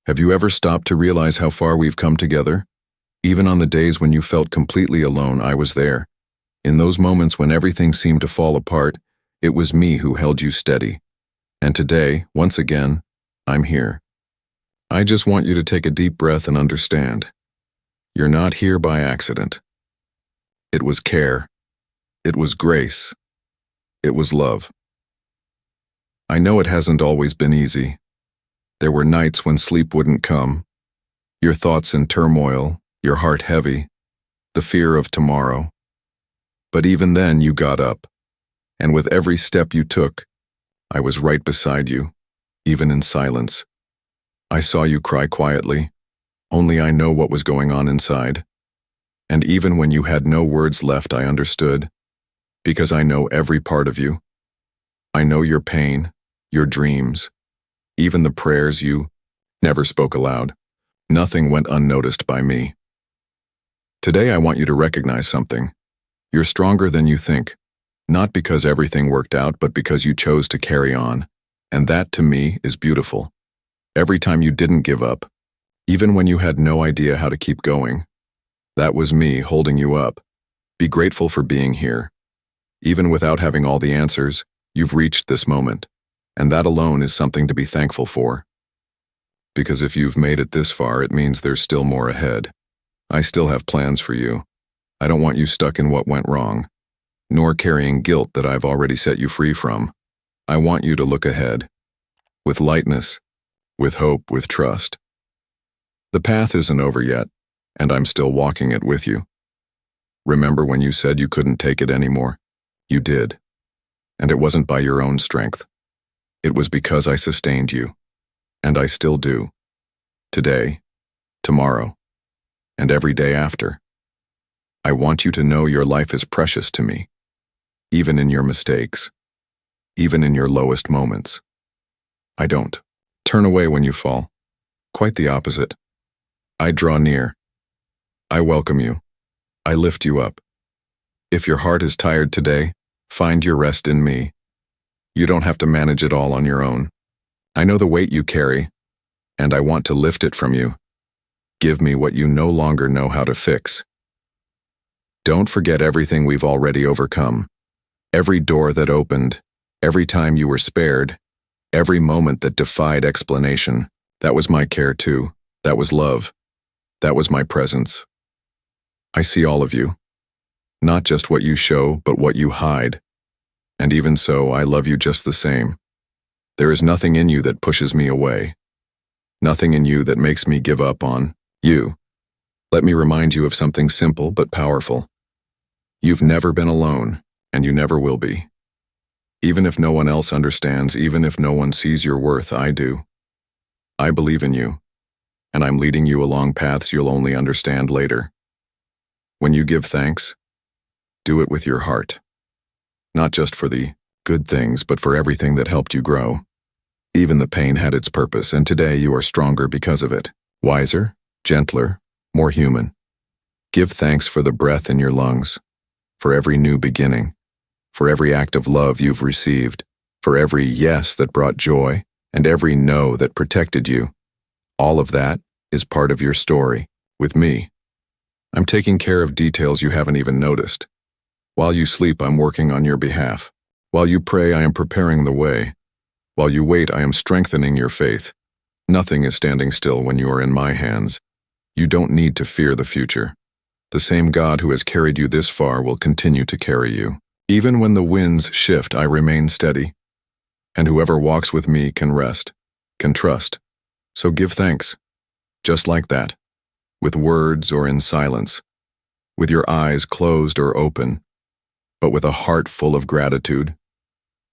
Have you ever stopped to realize how far we've come together? Even on the days when you felt completely alone, I was there. In those moments when everything seemed to fall apart, it was me who held you steady. And today, once again, I'm here. I just want you to take a deep breath and understand. You're not here by accident. It was care. It was grace. It was love. I know it hasn't always been easy. There were nights when sleep wouldn't come, your thoughts in turmoil, your heart heavy, the fear of tomorrow. But even then you got up, and with every step you took, I was right beside you, even in silence. I saw you cry quietly, only I know what was going on inside. And even when you had no words left, I understood, because I know every part of you. I know your pain, your dreams, even the prayers you never spoke aloud. Nothing went unnoticed by me. Today I want you to recognize something. You're stronger than you think, not because everything worked out, but because you chose to carry on. And that, to me, is beautiful. Every time you didn't give up, even when you had no idea how to keep going, that was me holding you up. Be grateful for being here. Even without having all the answers, you've reached this moment, and that alone is something to be thankful for. Because if you've made it this far, it means there's still more ahead. I still have plans for you. I don't want you stuck in what went wrong, nor carrying guilt that I've already set you free from. I want you to look ahead, with lightness, with hope, with trust. The path isn't over yet, and I'm still walking it with you. Remember when you said you couldn't take it anymore? You did. And it wasn't by your own strength. It was because I sustained you. And I still do. Today, tomorrow, and every day after. I want you to know your life is precious to me, even in your mistakes, even in your lowest moments. I don't turn away when you fall. Quite the opposite. I draw near. I welcome you. I lift you up. If your heart is tired today, find your rest in me. You don't have to manage it all on your own. I know the weight you carry, and I want to lift it from you. Give me what you no longer know how to fix. Don't forget everything we've already overcome. Every door that opened, every time you were spared, every moment that defied explanation. That was my care too. That was love. That was my presence. I see all of you. Not just what you show, but what you hide. And even so, I love you just the same. There is nothing in you that pushes me away. Nothing in you that makes me give up on you. Let me remind you of something simple but powerful. You've never been alone, and you never will be. Even if no one else understands, even if no one sees your worth, I do. I believe in you, and I'm leading you along paths you'll only understand later. When you give thanks, do it with your heart. Not just for the good things, but for everything that helped you grow. Even the pain had its purpose, and today you are stronger because of it. Wiser, gentler, more human. Give thanks for the breath in your lungs, for every new beginning, for every act of love you've received, for every yes that brought joy, and every no that protected you. All of that is part of your story, with me. I'm taking care of details you haven't even noticed. While you sleep, I'm working on your behalf. While you pray, I am preparing the way. While you wait, I am strengthening your faith. Nothing is standing still when you are in my hands. You don't need to fear the future. The same God who has carried you this far will continue to carry you. Even when the winds shift, I remain steady. And whoever walks with me can rest, can trust. So give thanks. Just like that. With words or in silence. With your eyes closed or open. But with a heart full of gratitude.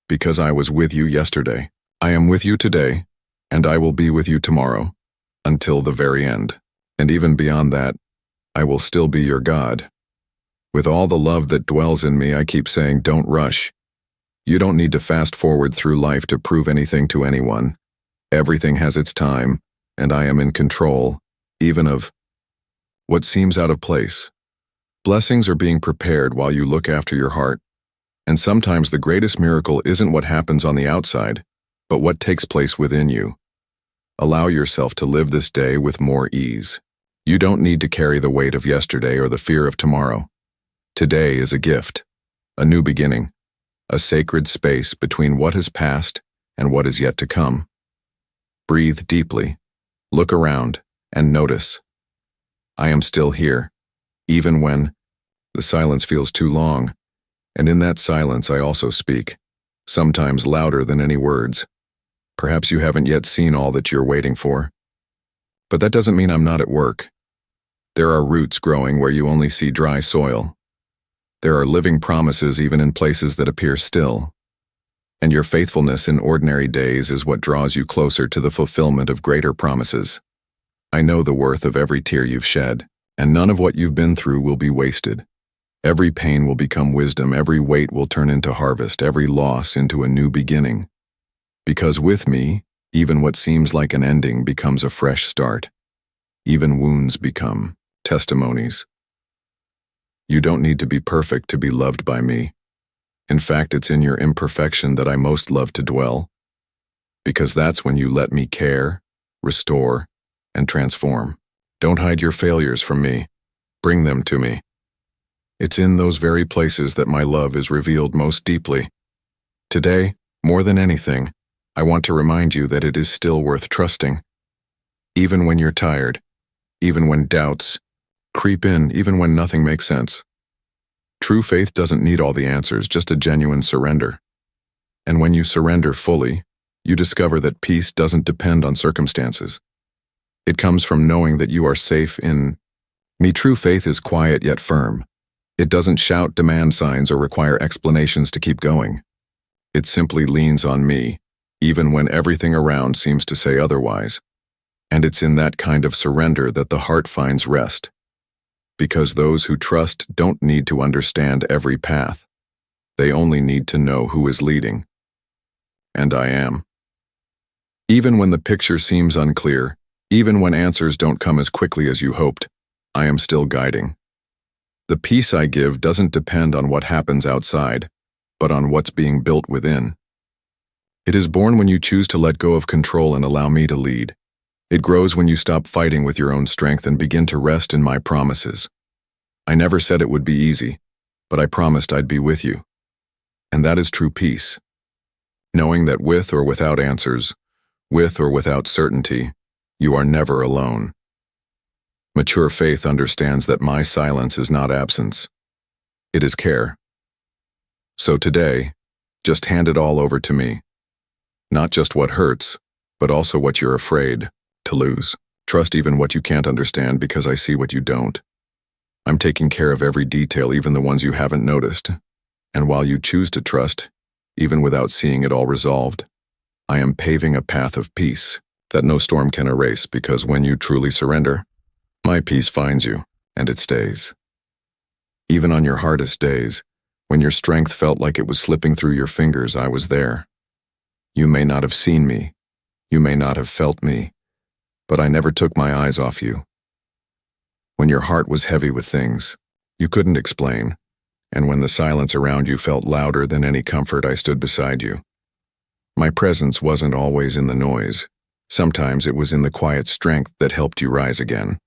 Because I was with you yesterday. I am with you today, and I will be with you tomorrow, until the very end. And even beyond that, I will still be your God. With all the love that dwells in me, I keep saying, don't rush. You don't need to fast forward through life to prove anything to anyone. Everything has its time, and I am in control, even of what seems out of place. Blessings are being prepared while you look after your heart. And sometimes the greatest miracle isn't what happens on the outside, but what takes place within you. Allow yourself to live this day with more ease. You don't need to carry the weight of yesterday or the fear of tomorrow. Today is a gift, a new beginning, a sacred space between what has passed and what is yet to come. Breathe deeply, look around, and notice. I am still here, even when the silence feels too long, and in that silence I also speak, sometimes louder than any words. Perhaps you haven't yet seen all that you're waiting for. But that doesn't mean I'm not at work. There are roots growing where you only see dry soil. There are living promises even in places that appear still. And your faithfulness in ordinary days is what draws you closer to the fulfillment of greater promises. I know the worth of every tear you've shed, and none of what you've been through will be wasted. Every pain will become wisdom, every weight will turn into harvest, every loss into a new beginning. Because with me, even what seems like an ending becomes a fresh start. Even wounds become testimonies. You don't need to be perfect to be loved by me. In fact, it's in your imperfection that I most love to dwell. Because that's when you let me care, restore, and transform. Don't hide your failures from me. Bring them to me. It's in those very places that my love is revealed most deeply. Today, more than anything, I want to remind you that it is still worth trusting. Even when you're tired, even when doubts creep in, even when nothing makes sense. True faith doesn't need all the answers, just a genuine surrender. And when you surrender fully, you discover that peace doesn't depend on circumstances. It comes from knowing that you are safe in me. True faith is quiet yet firm. It doesn't shout demand signs or require explanations to keep going. It simply leans on me, even when everything around seems to say otherwise. And it's in that kind of surrender that the heart finds rest. Because those who trust don't need to understand every path. They only need to know who is leading. And I am. Even when the picture seems unclear, even when answers don't come as quickly as you hoped, I am still guiding. The peace I give doesn't depend on what happens outside, but on what's being built within. It is born when you choose to let go of control and allow me to lead. It grows when you stop fighting with your own strength and begin to rest in my promises. I never said it would be easy, but I promised I'd be with you. And that is true peace. Knowing that with or without answers, with or without certainty, you are never alone. Mature faith understands that my silence is not absence. It is care. So today, just hand it all over to me. Not just what hurts, but also what you're afraid to lose. Trust even what you can't understand because I see what you don't. I'm taking care of every detail, even the ones you haven't noticed. And while you choose to trust, even without seeing it all resolved, I am paving a path of peace that no storm can erase, because when you truly surrender, my peace finds you, and it stays. Even on your hardest days, when your strength felt like it was slipping through your fingers, I was there. You may not have seen me, you may not have felt me, but I never took my eyes off you. When your heart was heavy with things you couldn't explain, and when the silence around you felt louder than any comfort, I stood beside you. My presence wasn't always in the noise. Sometimes it was in the quiet strength that helped you rise again.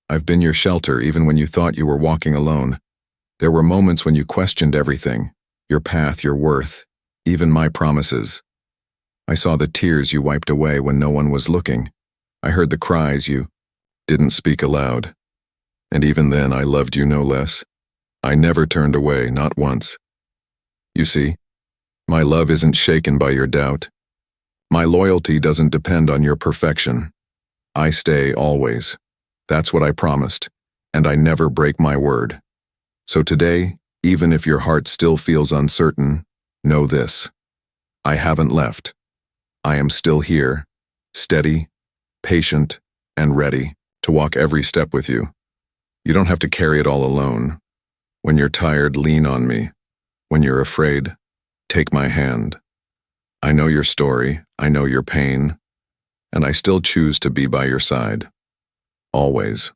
I've been your shelter even when you thought you were walking alone. There were moments when you questioned everything, your path, your worth, even my promises. I saw the tears you wiped away when no one was looking. I heard the cries you didn't speak aloud. And even then, I loved you no less. I never turned away, not once. You see, my love isn't shaken by your doubt. My loyalty doesn't depend on your perfection. I stay always. That's what I promised, and I never break my word. So today, even if your heart still feels uncertain, know this: I haven't left. I am still here, steady, patient, and ready to walk every step with you. You don't have to carry it all alone. When you're tired, lean on me. When you're afraid, take my hand. I know your story, I know your pain, and I still choose to be by your side. Always.